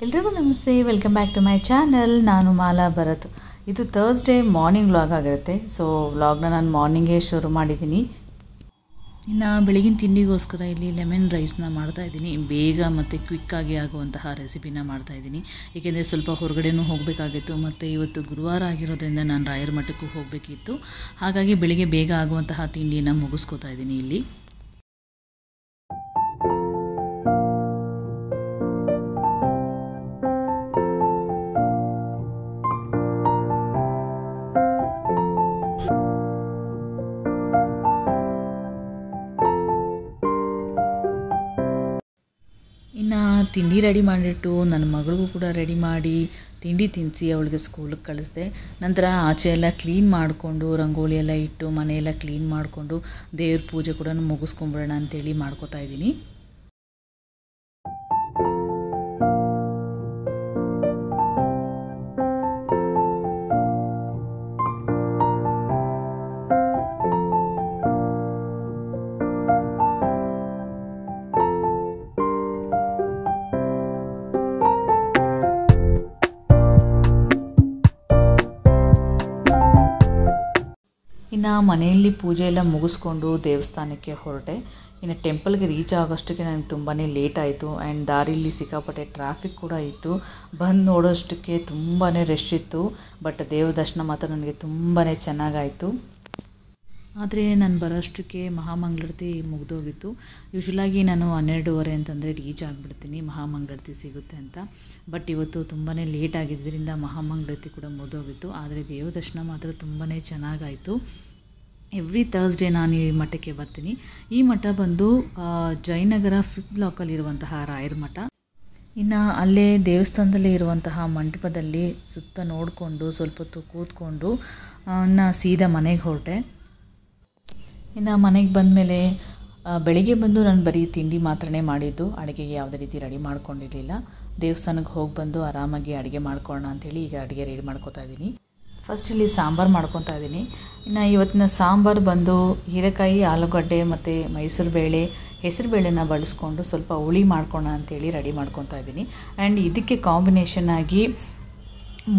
ಎಲ್ರಿಗೂ ನಮಸ್ತೆ, welcome back to my channel. ನಾನು ಮಾಲಾ ಭರತ್. ಇದು ಥರ್ಸ್ಡೇ ಮಾರ್ನಿಂಗ್ ವ್ಲಾಗ್ ಆಗಿರುತ್ತೆ. ಸೊ ವ್ಲಾಗ್ನ ನಾನು ಮಾರ್ನಿಂಗೇ ಶುರು ಮಾಡಿದ್ದೀನಿ. ಇನ್ನು ಬೆಳಗಿನ ತಿಂಡಿಗೋಸ್ಕರ ಇಲ್ಲಿ ಲೆಮನ್ ರೈಸ್ನ ಮಾಡ್ತಾಯಿದ್ದೀನಿ. ಬೇಗ ಮತ್ತು ಕ್ವಿಕ್ಕಾಗಿ ಆಗುವಂತಹ ರೆಸಿಪಿನ ಮಾಡ್ತಾಯಿದ್ದೀನಿ. ಏಕೆಂದರೆ ಸ್ವಲ್ಪ ಹೊರಗಡೆನೂ ಹೋಗಬೇಕಾಗಿತ್ತು ಮತ್ತು ಇವತ್ತು ಗುರುವಾರ ಆಗಿರೋದ್ರಿಂದ ನಾನು ರಾಯರ ಮಠಕ್ಕೂ ಹೋಗಬೇಕಿತ್ತು. ಹಾಗಾಗಿ ಬೆಳಿಗ್ಗೆ ಬೇಗ ಆಗುವಂತಹ ತಿಂಡಿನ ಮುಗಿಸ್ಕೋತಾ ಇದ್ದೀನಿ ಇಲ್ಲಿ. ಇನ್ನು ತಿಂಡಿ ರೆಡಿ ಮಾಡಿಟ್ಟು ನನ್ನ ಮಗಳಿಗೂ ಕೂಡ ರೆಡಿ ಮಾಡಿ ತಿಂಡಿ ತಿನ್ನಿಸಿ ಅವಳಿಗೆ ಸ್ಕೂಲಿಗೆ ಕಳಿಸ್ದೆ. ನಂತರ ಆಚೆ ಎಲ್ಲ ಕ್ಲೀನ್ ಮಾಡಿಕೊಂಡು ರಂಗೋಲಿ ಎಲ್ಲ ಇಟ್ಟು ಮನೆಯೆಲ್ಲ ಕ್ಲೀನ್ ಮಾಡಿಕೊಂಡು ದೇವ್ರ ಪೂಜೆ ಕೂಡ ಮುಗಿಸ್ಕೊಂಬಿಡೋಣ ಅಂತೇಳಿ ಮಾಡ್ಕೋತಾ ಇದ್ದೀನಿ. ಇನ್ನು ಮನೆಯಲ್ಲಿ ಪೂಜೆ ಎಲ್ಲ ಮುಗಿಸ್ಕೊಂಡು ದೇವಸ್ಥಾನಕ್ಕೆ ಹೊರಟೆ. ಇನ್ನು ಟೆಂಪಲ್ಗೆ ರೀಚ್ ಆಗೋಷ್ಟಕ್ಕೆ ನನಗೆ ತುಂಬಾ ಲೇಟ್ ಆಯಿತು. ಆ್ಯಂಡ್ ದಾರಿಲಿ ಸಿಕ್ಕಾಪಟ್ಟೆ ಟ್ರಾಫಿಕ್ ಕೂಡ ಇತ್ತು. ಬಂದು ನೋಡೋಷ್ಟಕ್ಕೆ ತುಂಬಾ ರಶ್ ಇತ್ತು. ಬಟ್ ದೇವ್ರ ದರ್ಶನ ಮಾತ್ರ ನನಗೆ ತುಂಬಾ ಚೆನ್ನಾಗಾಯಿತು. ಆದರೆ ನಾನು ಬರೋಷ್ಟಕ್ಕೆ ಮಹಾಮಂಗಳಾರತಿ ಮುಗಿದೋಗಿತ್ತು. ಯೂಶ್ವಲಾಗಿ ನಾನು 12:30 ಅಂತಂದರೆ ರೀಚ್ ಆಗಿಬಿಡ್ತೀನಿ ಮಹಾಮಂಗಳಾರತಿ ಸಿಗುತ್ತೆ ಅಂತ. ಬಟ್ ಇವತ್ತು ತುಂಬಾ ಲೇಟ್ ಆಗಿದ್ದರಿಂದ ಮಹಾಮಂಗಳಾರತಿ ಕೂಡ ಮುಗಿದೋಗಿತ್ತು. ಆದರೆ ದೇವ್ರ ದರ್ಶನ ಮಾತ್ರ ತುಂಬಾ ಚೆನ್ನಾಗಾಯಿತು. ಎವ್ರಿ ಥರ್ಸ್ಡೇ ನಾನು ಈ ಮಠಕ್ಕೆ ಬರ್ತೀನಿ. ಈ ಮಠ ಬಂದು ಜಯನಗರ 5th ಬ್ಲಾಕಲ್ಲಿರುವಂತಹ ರಾಯರ ಮಠ. ಇನ್ನು ಅಲ್ಲೇ ದೇವಸ್ಥಾನದಲ್ಲೇ ಇರುವಂತಹ ಮಂಟಪದಲ್ಲಿ ಸುತ್ತ ನೋಡಿಕೊಂಡು ಸ್ವಲ್ಪ ಹೊತ್ತು ಕೂತ್ಕೊಂಡು ಸೀದಾ ಮನೆಗೆ ಹೊರಟೆ. ಇನ್ನು ಮನೆಗೆ ಬಂದಮೇಲೆ ಬೆಳಿಗ್ಗೆ ಬಂದು ನಾನು ಬರೀ ತಿಂಡಿ ಮಾತ್ರನೇ ಮಾಡಿದ್ದು. ಅಡುಗೆಗೆ ಯಾವುದೇ ರೀತಿ ರೆಡಿ ಮಾಡ್ಕೊಂಡಿರಲಿಲ್ಲ. ದೇವಸ್ಥಾನಕ್ಕೆ ಹೋಗಿ ಬಂದು ಆರಾಮಾಗಿ ಅಡುಗೆ ಮಾಡ್ಕೊಳ್ಳೋಣ ಅಂಥೇಳಿ ಈಗ ಅಡುಗೆ ರೆಡಿ ಮಾಡ್ಕೊತಾ ಇದ್ದೀನಿ. ಫಸ್ಟ್ ಇಲ್ಲಿ ಸಾಂಬಾರು ಮಾಡ್ಕೊತಾ ಇದ್ದೀನಿ. ಇನ್ನು ಇವತ್ತಿನ ಸಾಂಬಾರು ಬಂದು ಹೀರೆಕಾಯಿ, ಆಲೂಗಡ್ಡೆ ಮತ್ತು ಮೈಸೂರು ಬೇಳೆ, ಹೆಸರು ಬೇಳೆನ ಬಳಸ್ಕೊಂಡು ಸ್ವಲ್ಪ ಹುಳಿ ಮಾಡ್ಕೊಳ್ಳೋಣ ಅಂಥೇಳಿ ರೆಡಿ ಮಾಡ್ಕೊತಾ ಇದ್ದೀನಿ. ಆ್ಯಂಡ್ ಇದಕ್ಕೆ ಕಾಂಬಿನೇಷನ್ ಆಗಿ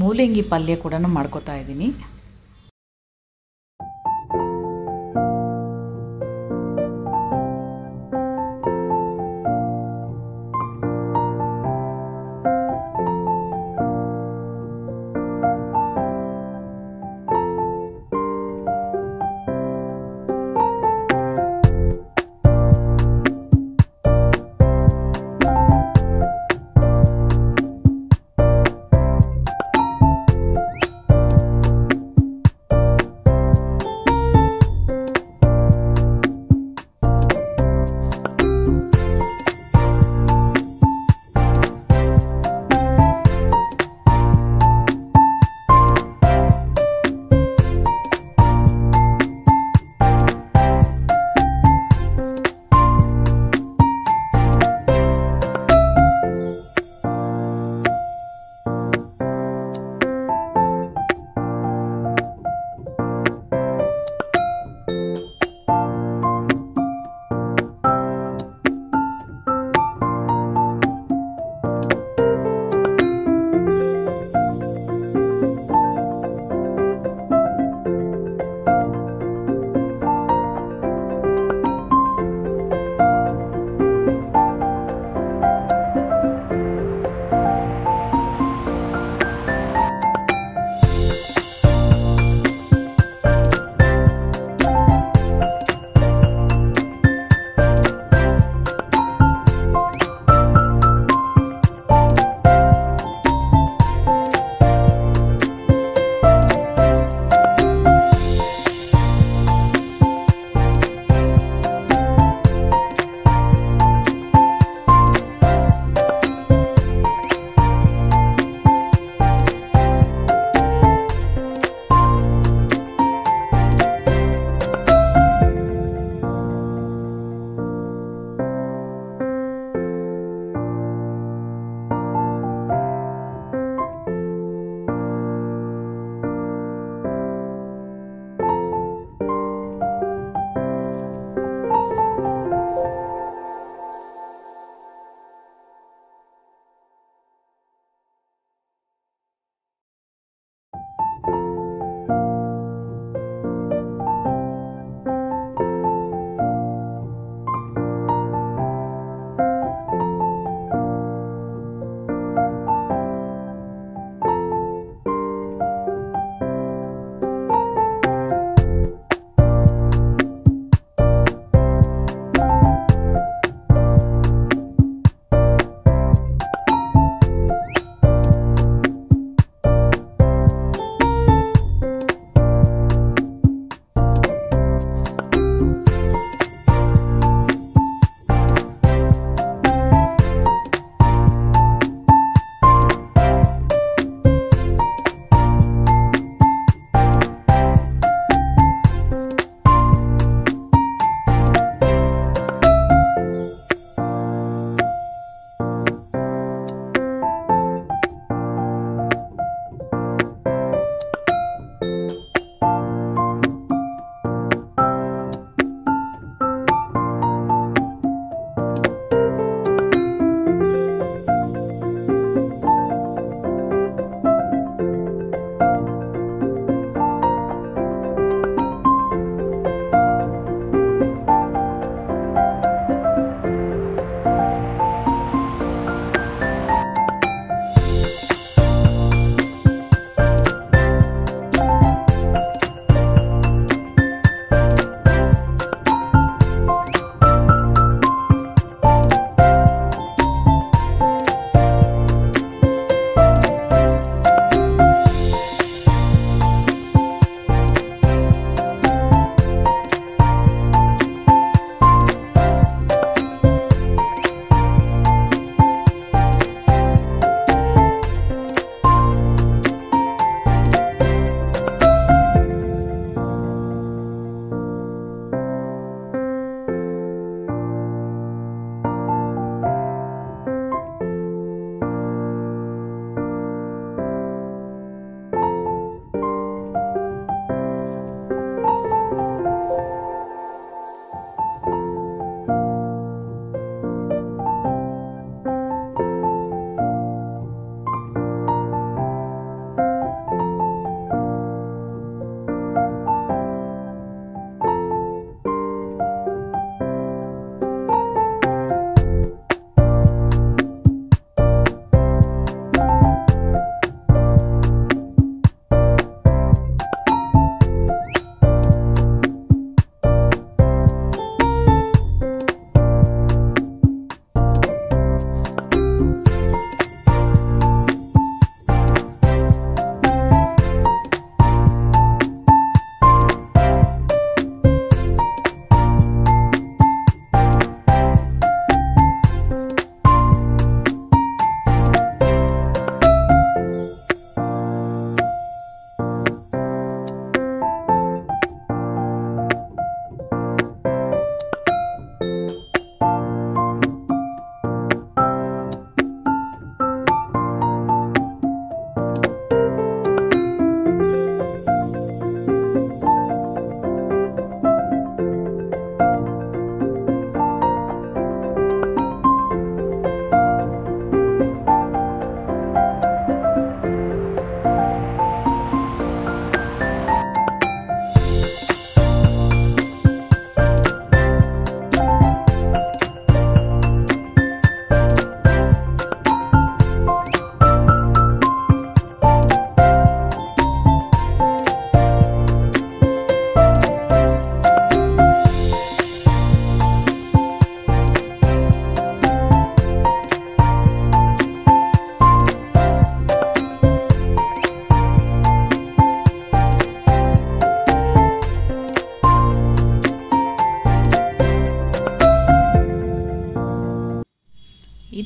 ಮೂಲಂಗಿ ಪಲ್ಯ ಕೂಡ ಮಾಡ್ಕೊತಾ ಇದ್ದೀನಿ.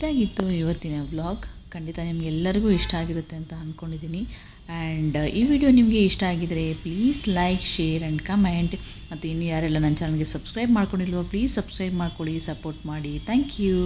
ಇದಾಗಿತ್ತು ಇವತ್ತಿನ ವ್ಲಾಗ್. ಖಂಡಿತ ನಿಮಗೆಲ್ಲರಿಗೂ ಇಷ್ಟ ಆಗಿರುತ್ತೆ ಅಂತ ಅಂದ್ಕೊಂಡಿದ್ದೀನಿ. ಆ್ಯಂಡ್ ಈ ವಿಡಿಯೋ ನಿಮಗೆ ಇಷ್ಟ ಆಗಿದರೆ please like, share and comment. ಮತ್ತು ಇನ್ನು ಯಾರೆಲ್ಲ ನನ್ನ ಚಾನಲ್ಗೆ ಸಬ್ಸ್ಕ್ರೈಬ್ ಮಾಡ್ಕೊಂಡಿಲ್ವೋ ಪ್ಲೀಸ್ ಸಬ್ಸ್ಕ್ರೈಬ್ ಮಾಡ್ಕೊಳ್ಳಿ, ಸಪೋರ್ಟ್ ಮಾಡಿ. Thank you.